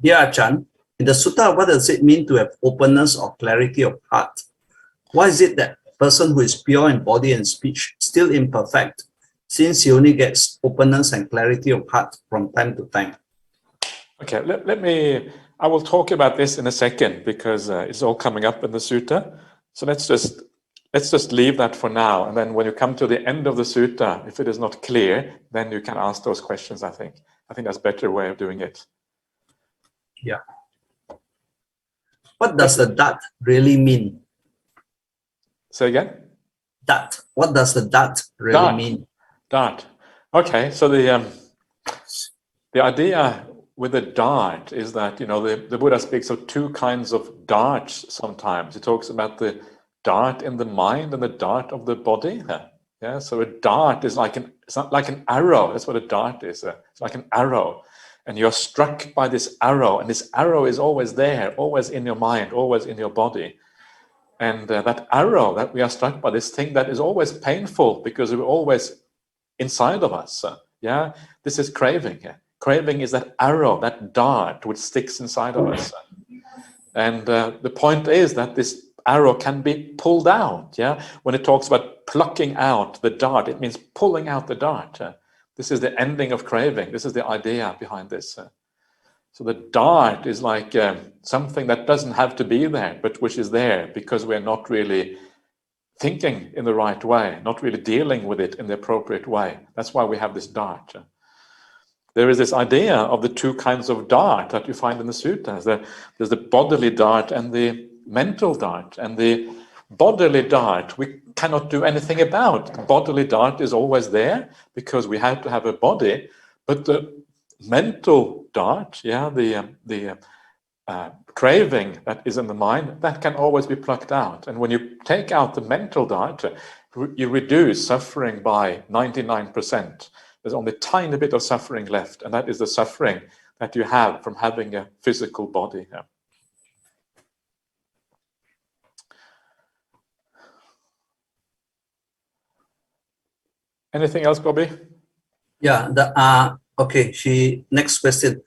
Dear Ajahn, in the sutta, what does it mean to have openness or clarity of heart? Why is it that a person who is pure in body and speech still imperfect, since he only gets openness and clarity of heart from time to time? Okay, I will talk about this in a second because it's all coming up in the sutta. So let's just leave that for now. And then when you come to the end of the sutta, if it is not clear, then you can ask those questions, I think. I think that's a better way of doing it. Yeah. What does the dat really mean? Say again? Dat. What does the dat really mean? Dart. Okay, so the idea with the dart is that, you know, the Buddha speaks of two kinds of darts sometimes. He talks about the dart in the mind and the dart of the body. Yeah, so a dart is it's not like an arrow. That's what a dart is. It's like an arrow. And you're struck by this arrow, and this arrow is always there, always in your mind, always in your body. And that arrow that we are struck by, this thing that is always painful because we're always inside of us. Yeah, this is craving. Craving is that arrow, that dart which sticks inside of us. And the point is that this arrow can be pulled out. Yeah, when it talks about plucking out the dart, it means pulling out the dart. This is the ending of craving. This is the idea behind this. So the dart is like something that doesn't have to be there, but which is there because we're not really thinking in the right way, not really dealing with it in the appropriate way. That's why we have this dart. There is this idea of the two kinds of dart that you find in the suttas. There's the bodily dart and the mental dart. And the bodily dart we cannot do anything about. The bodily dart is always there because we have to have a body. But the mental dart, yeah, the craving that is in the mind, that can always be plucked out. And when you take out the mental dart, you reduce suffering by 99%. There's only a tiny bit of suffering left, and that is the suffering that you have from having a physical body. Yeah. Anything else, Bobby? Yeah, okay, next question.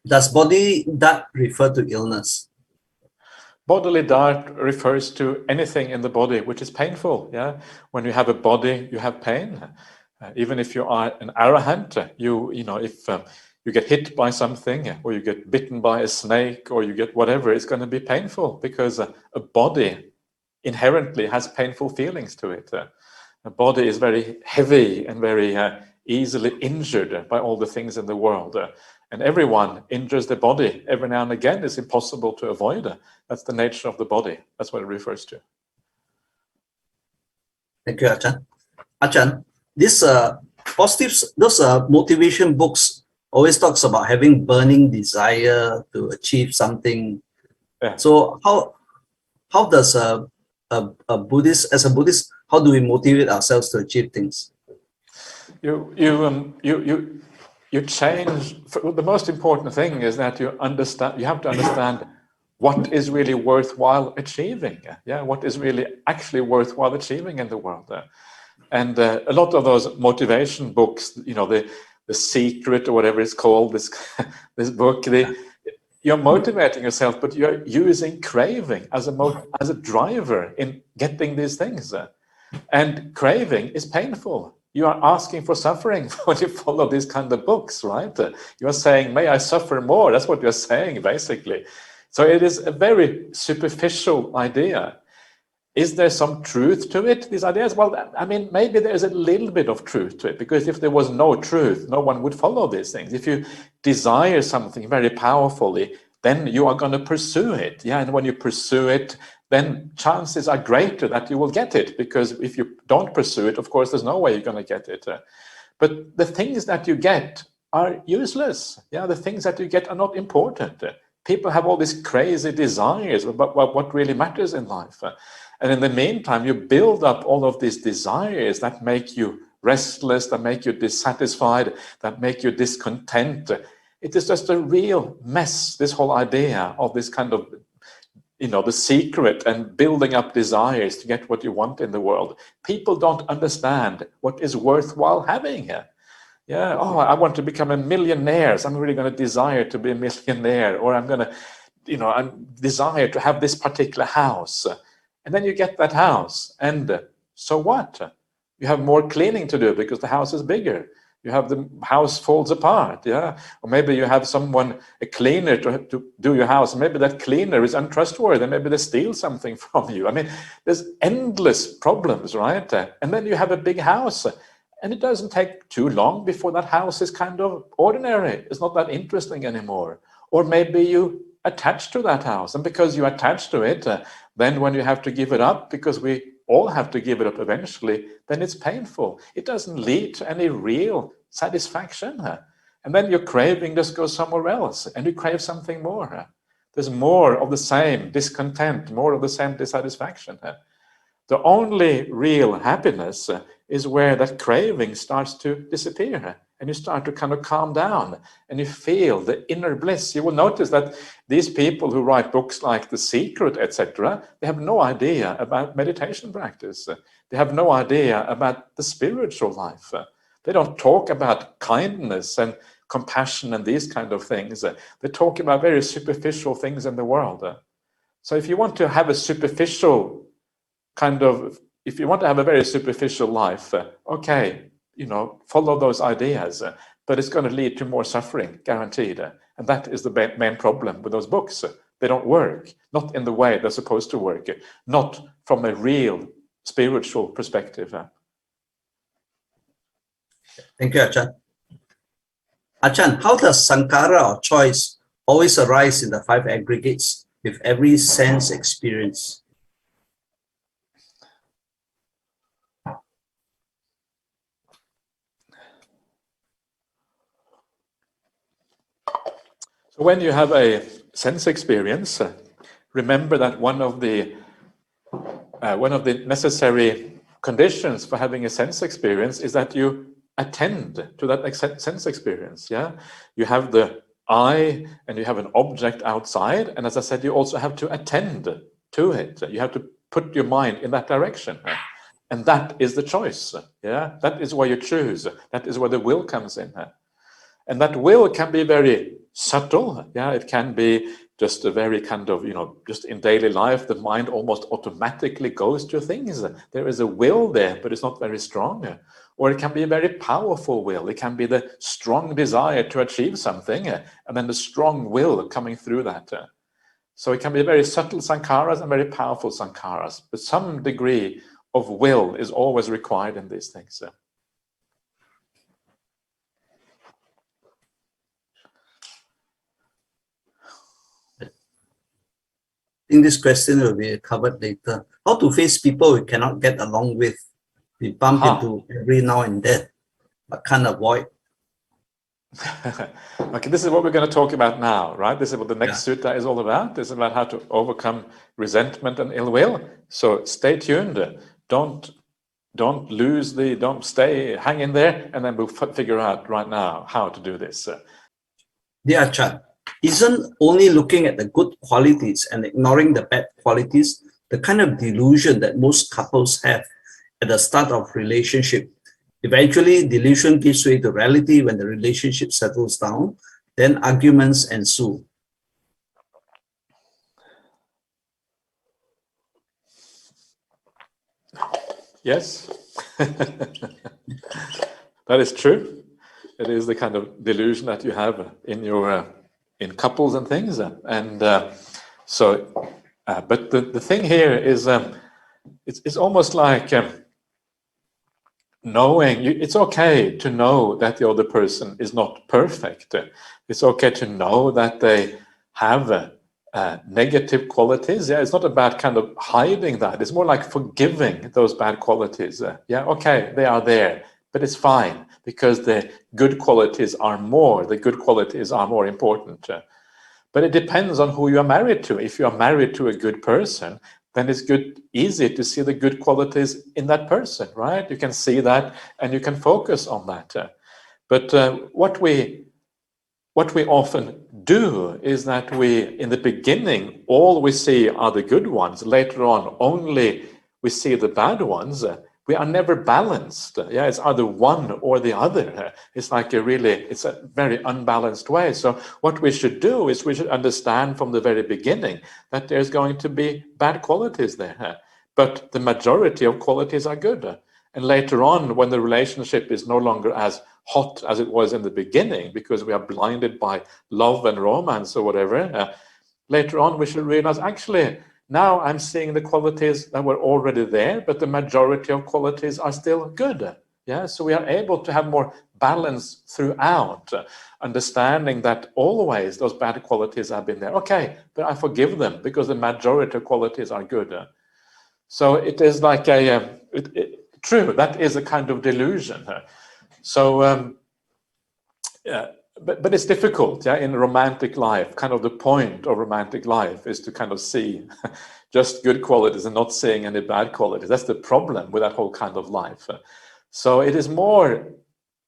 Does body dart refer to illness? Bodily dart refers to anything in the body which is painful. Yeah, when you have a body, you have pain. Even if you are an arahant, you know, if you get hit by something, or you get bitten by a snake, or you get whatever, it's going to be painful because a body inherently has painful feelings to it. A body is very heavy and very easily injured by all the things in the world. And everyone injures the body every now and again. It's impossible to avoid. That's the nature of the body. That's what it refers to. Thank you, Ajahn. Ajahn, those motivation books always talks about having burning desire to achieve something. Yeah. So how does a Buddhist, as a Buddhist, how do we motivate ourselves to achieve things? You change. The most important thing is that you have to understand what is really worthwhile achieving. Yeah, what is really actually worthwhile achieving in the world. And a lot of those motivation books, you know, the Secret or whatever it's called, this book, you're motivating yourself, but you're using craving as a driver in getting these things. And craving is painful. You are asking for suffering when you follow these kind of books, right? You're saying, may I suffer more? That's what you're saying, basically. So it is a very superficial idea. Is there some truth to it, these ideas? Well, I mean, maybe there's a little bit of truth to it, because if there was no truth, no one would follow these things. If you desire something very powerfully, then you are going to pursue it. Yeah, and when you pursue it, then chances are greater that you will get it, because if you don't pursue it, of course, there's no way you're going to get it. But the things that you get are useless. Yeah, the things that you get are not important. People have all these crazy desires about what really matters in life. And in the meantime, you build up all of these desires that make you restless, that make you dissatisfied, that make you discontent. It is just a real mess, this whole idea of this kind of, you know, the secret and building up desires to get what you want in the world. People don't understand what is worthwhile having here. Yeah, oh, I want to become a millionaire, so I'm really going to desire to be a millionaire, or I'm going to, I desire to have this particular house. And then you get that house, and so what? You have more cleaning to do because the house is bigger. You have the house falls apart, yeah? Or maybe you have someone, a cleaner to do your house. Maybe that cleaner is untrustworthy. Maybe they steal something from you. I mean, there's endless problems, right? And then you have a big house. And it doesn't take too long before that house is kind of ordinary. It's not that interesting anymore. Or maybe you attach to that house. And because you attach to it, then when you have to give it up, because we all have to give it up eventually, then it's painful. It doesn't lead to any real satisfaction. And then your craving just goes somewhere else and you crave something more. There's more of the same discontent, more of the same dissatisfaction. The only real happiness is where that craving starts to disappear and you start to kind of calm down and you feel the inner bliss. You will notice that these people who write books like The Secret, etc., they have no idea about meditation practice. They have no idea about the spiritual life. They don't talk about kindness and compassion and these kind of things. They talk about very superficial things in the world. So if you want to have a superficial if you want to have a very superficial life, okay, follow those ideas, but it's going to lead to more suffering, guaranteed. And that is the main problem with those books. They don't work, not in the way they're supposed to work, not from a real spiritual perspective. Thank you, Ajahn. Ajahn, how does sankhara or choice always arise in the five aggregates with every sense experience? So when you have a sense experience, remember that one of the necessary conditions for having a sense experience is that you attend to that sense experience. Yeah, you have the eye and you have an object outside, and as I said, you also have to attend to it. You have to put your mind in that direction, and that is the choice. Yeah, that is where you choose. That is where the will comes in. And that will can be very subtle. Yeah, it can be just a very kind of, just in daily life, the mind almost automatically goes to things. There is a will there, but it's not very strong. Or it can be a very powerful will. It can be the strong desire to achieve something, and then the strong will coming through that. So it can be very subtle sankharas and very powerful sankharas, but some degree of will is always required in these things. I think this question will be covered later. How to face people we cannot get along with? We bump into every now and then, but can't avoid. Okay, this is what we're going to talk about now, right? This is what the next sutta is all about. This is about how to overcome resentment and ill will. So stay tuned. Don't hang in there, and then we'll figure out right now how to do this. Dear Ajahn, isn't only looking at the good qualities and ignoring the bad qualities the kind of delusion that most couples have at the start of relationship? Eventually, delusion gives way to reality when the relationship settles down, then arguments ensue. Yes, that is true. It is the kind of delusion that you have in your in couples and things, and but the thing here is it's almost like knowing it's okay to know that the other person is not perfect. It's okay to know that they have negative qualities. Yeah, it's not about kind of hiding that. It's more like forgiving those bad qualities. Yeah, okay, they are there, but it's fine because the good qualities are more. The good qualities are more important. But it depends on who you are married to. If you are married to a good person, then it's easy to see the good qualities in that person, right? You can see that and you can focus on that. But what we often do is that in the beginning, all we see are the good ones. Later on, only we see the bad ones. we are never balanced. Yeah, it's either one or the other. It's like it's a very unbalanced way. So what we should do is we should understand from the very beginning that there's going to be bad qualities there, but the majority of qualities are good. And later on, when the relationship is no longer as hot as it was in the beginning, because we are blinded by love and romance or whatever, later on we should realize, actually, now I'm seeing the qualities that were already there, but the majority of qualities are still good. Yeah, so we are able to have more balance throughout, understanding that always those bad qualities have been there. Okay, but I forgive them because the majority of qualities are good. So it is like true, that is a kind of delusion. So, but it's difficult, yeah, in romantic life. Kind of the point of romantic life is to kind of see just good qualities and not seeing any bad qualities. That's the problem with that whole kind of life. So it is more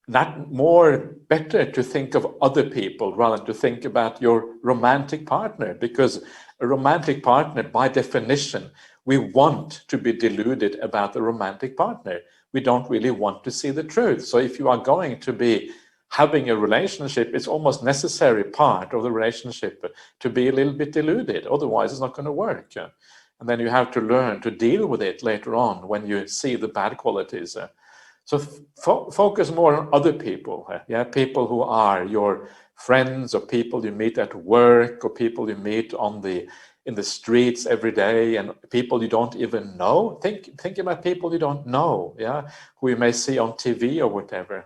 better to think of other people rather than to think about your romantic partner, because a romantic partner, by definition, we want to be deluded about the romantic partner. We don't really want to see the truth. So if you are going to be having a relationship, it's almost necessary part of the relationship to be a little bit deluded. Otherwise, it's not going to work. And then you have to learn to deal with it later on when you see the bad qualities. So focus more on other people. Yeah, people who are your friends, or people you meet at work, or people you meet in the streets every day, and people you don't even know. Think about people you don't know, yeah, who you may see on TV or whatever.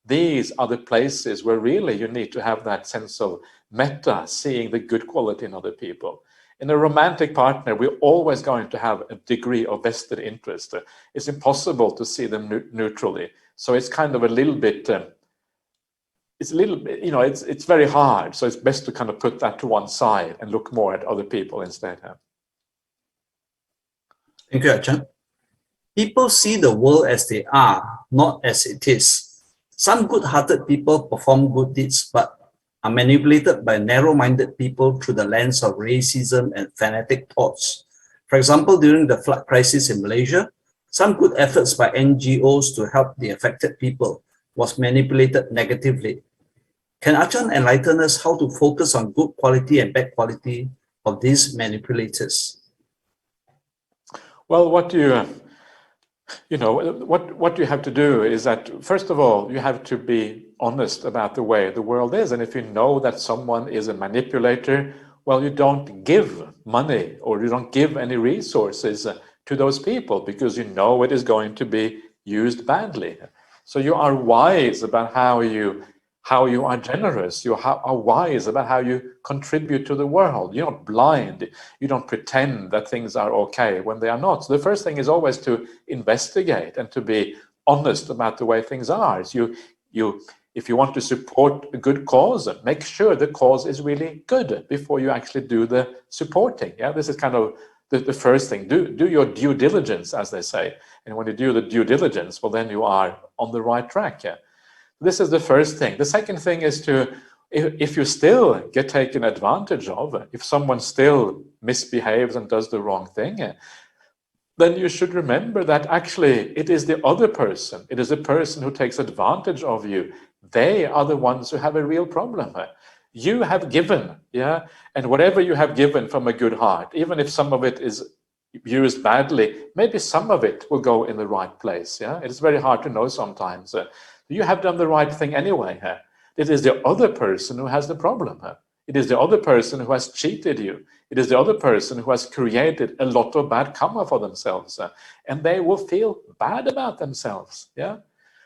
These are the places where really you need to have that sense of metta, seeing the good quality in other people. In a romantic partner, we're always going to have a degree of vested interest. It's impossible to see them neutrally. So it's kind of a little bit, it's very hard. So it's best to kind of put that to one side and look more at other people instead. Thank you, Ajahn. People see the world as they are, not as it is. Some good-hearted people perform good deeds, but are manipulated by narrow-minded people through the lens of racism and fanatic thoughts. For example, during the flood crisis in Malaysia, some good efforts by NGOs to help the affected people was manipulated negatively. Can Ajahn enlighten us how to focus on good quality and bad quality of these manipulators? Well, what you have to do is that, first of all, you have to be honest about the way the world is. And if you know that someone is a manipulator, well, you don't give money or you don't give any resources to those people, because you know it is going to be used badly. So you are wise about how you are generous. You are wise about how you contribute to the world. You're not blind. You don't pretend that things are okay when they are not. So the first thing is always to investigate and to be honest about the way things are. So if you want to support a good cause, make sure the cause is really good before you actually do the supporting. Yeah, this is kind of the first thing. Do your due diligence, as they say. And when you do the due diligence, well, then you are on the right track. Yeah. This is the first thing. The second thing is if you still get taken advantage of, if someone still misbehaves and does the wrong thing, then you should remember that actually it is the other person. It is the person who takes advantage of you. They are the ones who have a real problem. You have given, yeah, and whatever you have given from a good heart, even if some of it is used badly, maybe some of it will go in the right place. Yeah, it's very hard to know sometimes. You have done the right thing anyway. It is the other person who has the problem. It is the other person who has cheated you. It is the other person who has created a lot of bad karma for themselves, and they will feel bad about themselves. Yeah,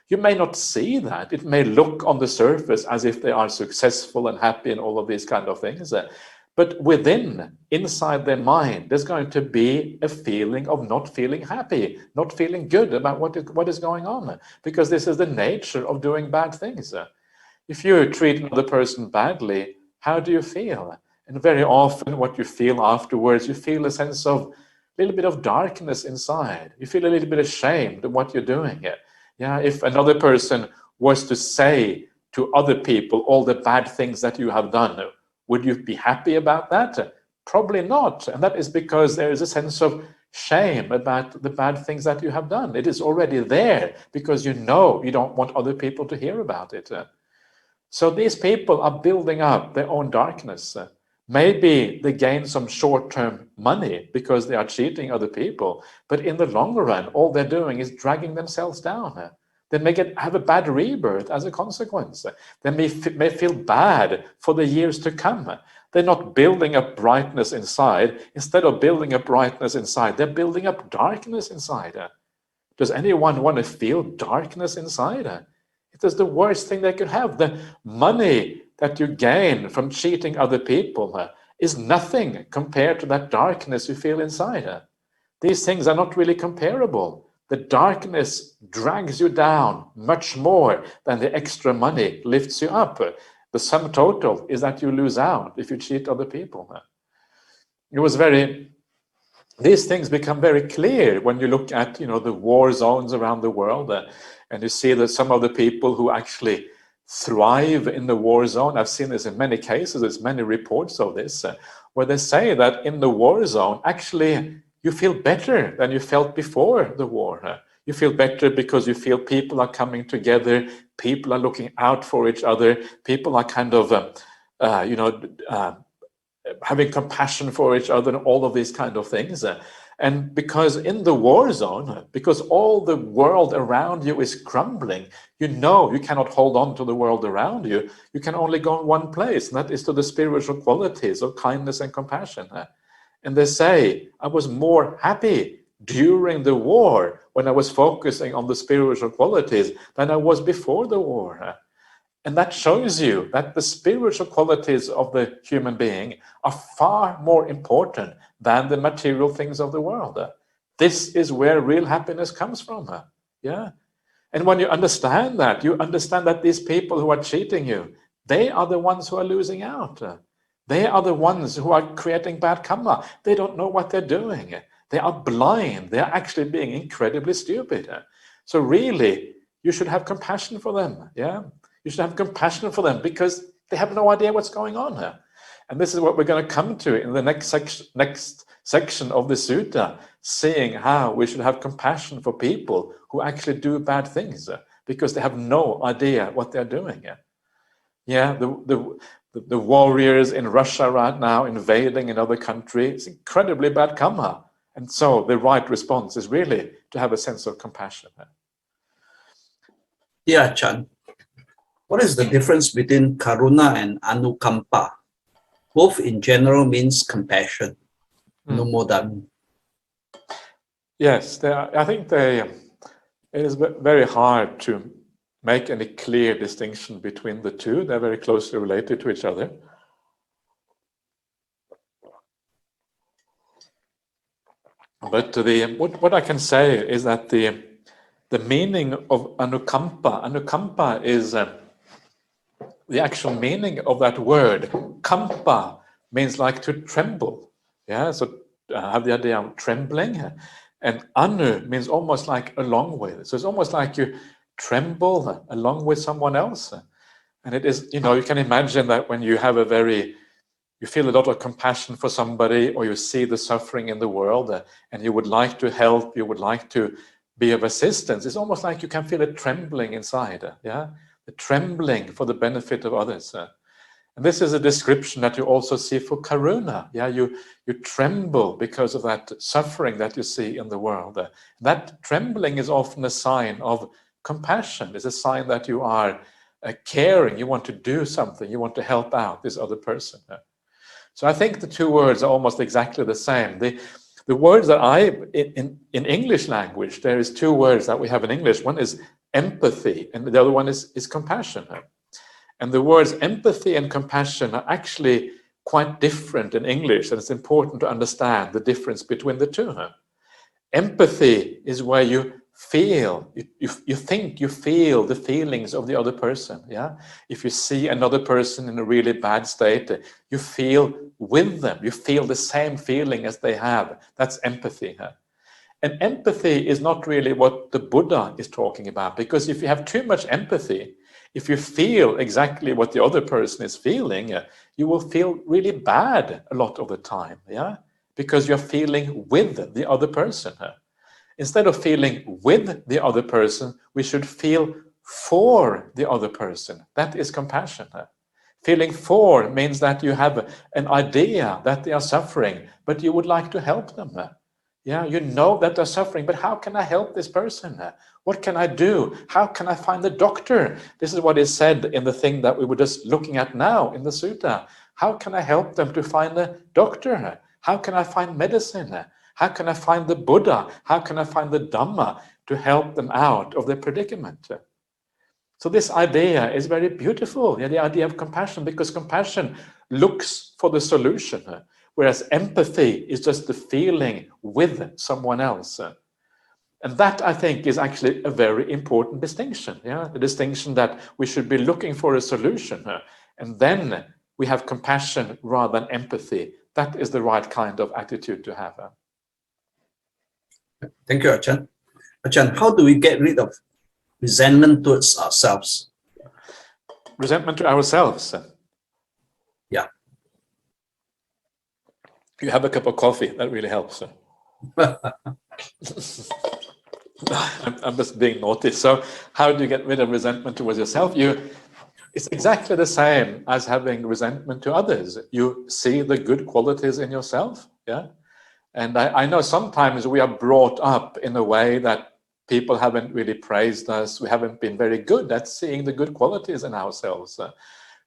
you may not see that. It may look on the surface as if they are successful and happy and all of these kind of things. But inside their mind, there's going to be a feeling of not feeling happy, not feeling good about what is going on, because this is the nature of doing bad things. If you treat another person badly, how do you feel? And very often what you feel afterwards, you feel a sense of a little bit of darkness inside. You feel a little bit ashamed of what you're doing. Yeah, if another person was to say to other people all the bad things that you have done, would you be happy about that? Probably not. And that is because there is a sense of shame about the bad things that you have done. It is already there because you know you don't want other people to hear about it. So these people are building up their own darkness. Maybe they gain some short-term money because they are cheating other people, but in the long run, all they're doing is dragging themselves down. They may have a bad rebirth as a consequence. They may feel bad for the years to come. They're not building up brightness inside. Instead of building up brightness inside, they're building up darkness inside. Does anyone want to feel darkness inside? It is the worst thing they could have. The money that you gain from cheating other people is nothing compared to that darkness you feel inside. These things are not really comparable. The darkness drags you down much more than the extra money lifts you up. The sum total is that you lose out if you cheat other people. These things become very clear when you look at, the war zones around the world, and you see that some of the people who actually thrive in the war zone, I've seen this in many cases, there's many reports of this, where they say that in the war zone, actually, you feel better than you felt before the war. You feel better because you feel people are coming together, people are looking out for each other, people are kind of, having compassion for each other and all of these kind of things. And because in the war zone, because all the world around you is crumbling, you cannot hold on to the world around you. You can only go in one place, and that is to the spiritual qualities of kindness and compassion. And they say, I was more happy during the war when I was focusing on the spiritual qualities than I was before the war. And that shows you that the spiritual qualities of the human being are far more important than the material things of the world. This is where real happiness comes from. Yeah. And when you understand that these people who are cheating you, they are the ones who are losing out. They are the ones who are creating bad karma. They don't know what they're doing. They are blind. They are actually being incredibly stupid. So really, you should have compassion for them. Yeah. You should have compassion for them because they have no idea what's going on here. And this is what we're going to come to in the next section of the sutta, seeing how we should have compassion for people who actually do bad things because they have no idea what they're doing. Yeah, the warriors in Russia right now invading another country, it's incredibly bad karma. And so the right response is really to have a sense of compassion. Yeah, Ajahn. What is the difference between karuna and anukampa? Both in general means compassion. No more than. Yes, I think it is very hard to make any clear distinction between the two. They're very closely related to each other. But what I can say is that the meaning of anukampa is the actual meaning of that word. Kampa means like to tremble. Yeah, so have the idea of trembling. And anu means almost like along with. So it's almost like you tremble along with someone else. And it is, you can imagine that when you have you feel a lot of compassion for somebody, or you see the suffering in the world, and you would like to help, you would like to be of assistance, it's almost like you can feel it trembling inside. Yeah, the trembling for the benefit of others. And this is a description that you also see for karuna. Yeah, you tremble because of that suffering that you see in the world. That trembling is often a sign of compassion. It's a sign that you are caring, you want to do something, you want to help out this other person. So I think the two words are almost exactly the same. The words that in English language, there is two words that we have in English. One is empathy, and the other one is compassion. And the words empathy and compassion are actually quite different in English, and it's important to understand the difference between the two. Empathy is where you feel, you think you feel the feelings of the other person. Yeah, if you see another person in a really bad state, you feel with them, you feel the same feeling as they have. That's empathy. And empathy is not really what the Buddha is talking about, because if you have too much empathy, if you feel exactly what the other person is feeling, you will feel really bad a lot of the time. Yeah, because you're feeling with the other person. Instead of feeling with the other person, we should feel for the other person. That is compassion. Feeling for means that you have an idea that they are suffering, but you would like to help them. Yeah, you know that they're suffering, but how can I help this person? What can I do? How can I find the doctor? This is what is said in the thing that we were just looking at now in the sutta. How can I help them to find a doctor? How can I find medicine? How can I find the Buddha? How can I find the Dhamma to help them out of their predicament? So this idea is very beautiful, the idea of compassion, because compassion looks for the solution, whereas empathy is just the feeling with someone else. And that, I think, is actually a very important distinction. Yeah, the distinction that we should be looking for a solution, and then we have compassion rather than empathy. That is the right kind of attitude to have. Thank you, Ajahn. Ajahn, how do we get rid of resentment towards ourselves? Resentment to ourselves. Yeah. You have a cup of coffee, that really helps. I'm just being naughty. So how do you get rid of resentment towards yourself? It's exactly the same as having resentment to others. You see the good qualities in yourself. Yeah. And I know sometimes we are brought up in a way that people haven't really praised us. We haven't been very good at seeing the good qualities in ourselves.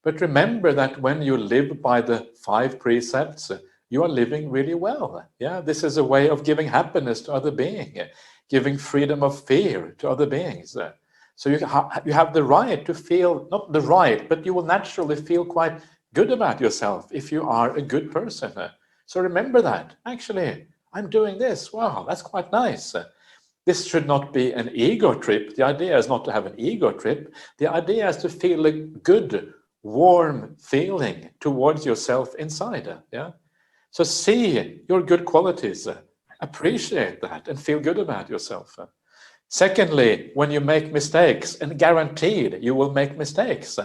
But remember that when you live by the 5 precepts, you are living really well. Yeah, this is a way of giving happiness to other beings, giving freedom of fear to other beings. So you have the right to feel, not the right, but you will naturally feel quite good about yourself if you are a good person. So remember that, actually, I'm doing this. Wow, that's quite nice. This should not be an ego trip. The idea is not to have an ego trip. The idea is to feel a good, warm feeling towards yourself inside. Yeah. So see your good qualities, appreciate that, and feel good about yourself. Secondly, when you make mistakes, and guaranteed you will make mistakes,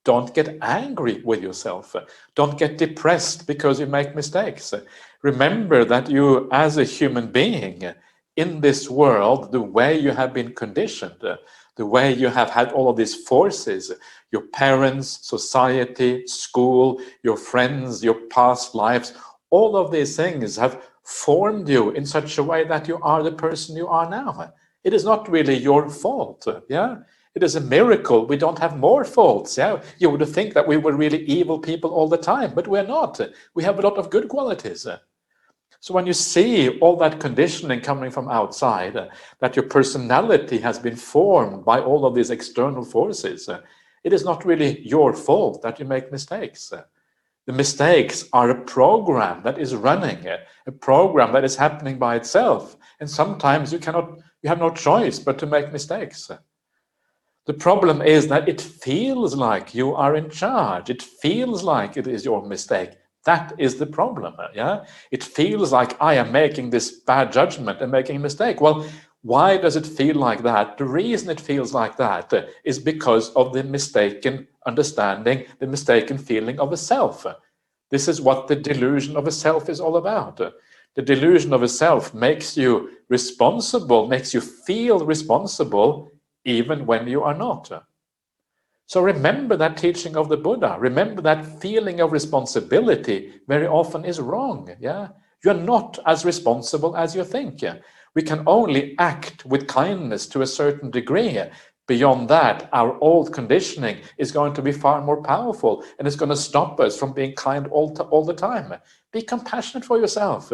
don't get angry with yourself. Don't get depressed because you make mistakes. Remember that you, as a human being, in this world, the way you have been conditioned, the way you have had all of these forces, your parents, society, school, your friends, your past lives, all of these things have formed you in such a way that you are the person you are now. It is not really your fault. Yeah. It is a miracle we don't have more faults. Yeah, you would think that we were really evil people all the time, but we're not. We have a lot of good qualities. So when you see all that conditioning coming from outside, that your personality has been formed by all of these external forces, it is not really your fault that you make mistakes. The mistakes are a program that is running, a program that is happening by itself. And sometimes you have no choice but to make mistakes. The problem is that it feels like you are in charge. It feels like it is your mistake. That is the problem. Yeah, it feels like I am making this bad judgment and making a mistake. Well, why does it feel like that? The reason it feels like that is because of the mistaken understanding, the mistaken feeling of a self. This is what the delusion of a self is all about. The delusion of a self makes you responsible, makes you feel responsible even when you are not. So remember that teaching of the Buddha. Remember that feeling of responsibility very often is wrong. Yeah, you're not as responsible as you think. We can only act with kindness to a certain degree. Beyond that, our old conditioning is going to be far more powerful, and it's going to stop us from being kind all the time. Be compassionate for yourself.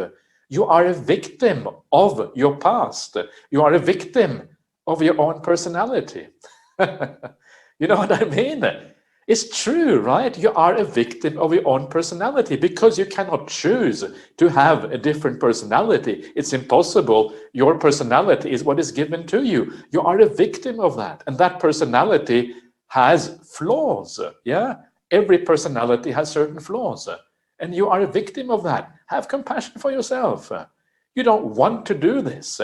You are a victim of your past. You are a victim of your own personality. You know what I mean? It's true, right? You are a victim of your own personality because you cannot choose to have a different personality. It's impossible. Your personality is what is given to you. You are a victim of that. And that personality has flaws. Yeah? Every personality has certain flaws. And you are a victim of that. Have compassion for yourself. You don't want to do this.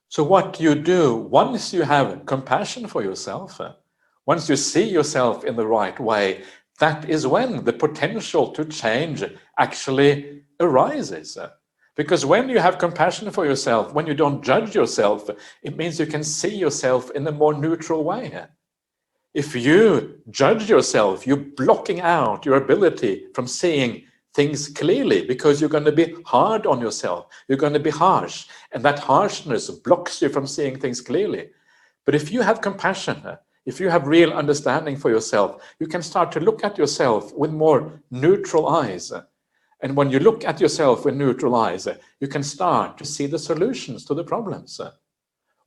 So what you do once you have compassion for yourself, once you see yourself in the right way, that is when the potential to change actually arises. Because when you have compassion for yourself, when you don't judge yourself, it means you can see yourself in a more neutral way. If you judge yourself, you're blocking out your ability from seeing things clearly, because you're going to be hard on yourself. You're going to be harsh, and that harshness blocks you from seeing things clearly. But if you have compassion, if you have real understanding for yourself, you can start to look at yourself with more neutral eyes. And when you look at yourself with neutral eyes, you can start to see the solutions to the problems.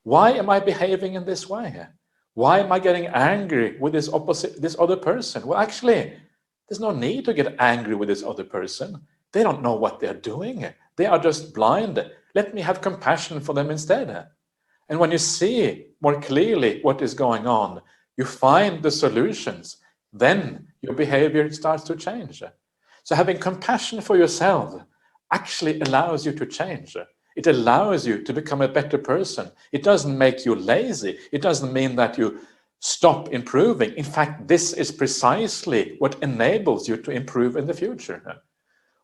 Why am I behaving in this way? Why am I getting angry with this other person? Well, actually, there's no need to get angry with this other person. They don't know what they're doing. They are just blind. Let me have compassion for them instead. And when you see more clearly what is going on, you find the solutions, then your behavior starts to change. So having compassion for yourself actually allows you to change. It allows you to become a better person. It doesn't make you lazy. It doesn't mean that you stop improving. In fact, this is precisely what enables you to improve in the future.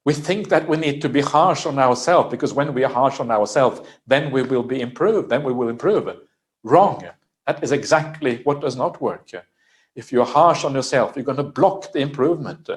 We think that we need to be harsh on ourselves, because when we are harsh on ourselves, then we will be improved, then we will improve. Wrong. That is exactly what does not work. If you're harsh on yourself, you're going to block the improvement.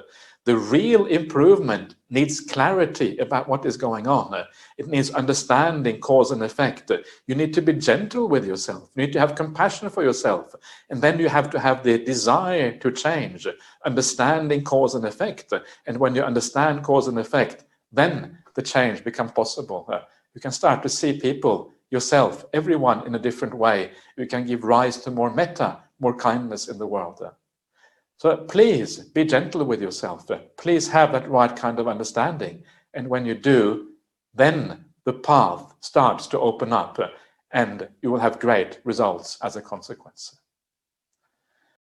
The real improvement needs clarity about what is going on. It needs understanding cause and effect. You need to be gentle with yourself. You need to have compassion for yourself. And then you have to have the desire to change, understanding cause and effect. And when you understand cause and effect, then the change becomes possible. You can start to see people, yourself, everyone in a different way. You can give rise to more metta, more kindness in the world. So please be gentle with yourself. Please have that right kind of understanding. And when you do, then the path starts to open up and you will have great results as a consequence.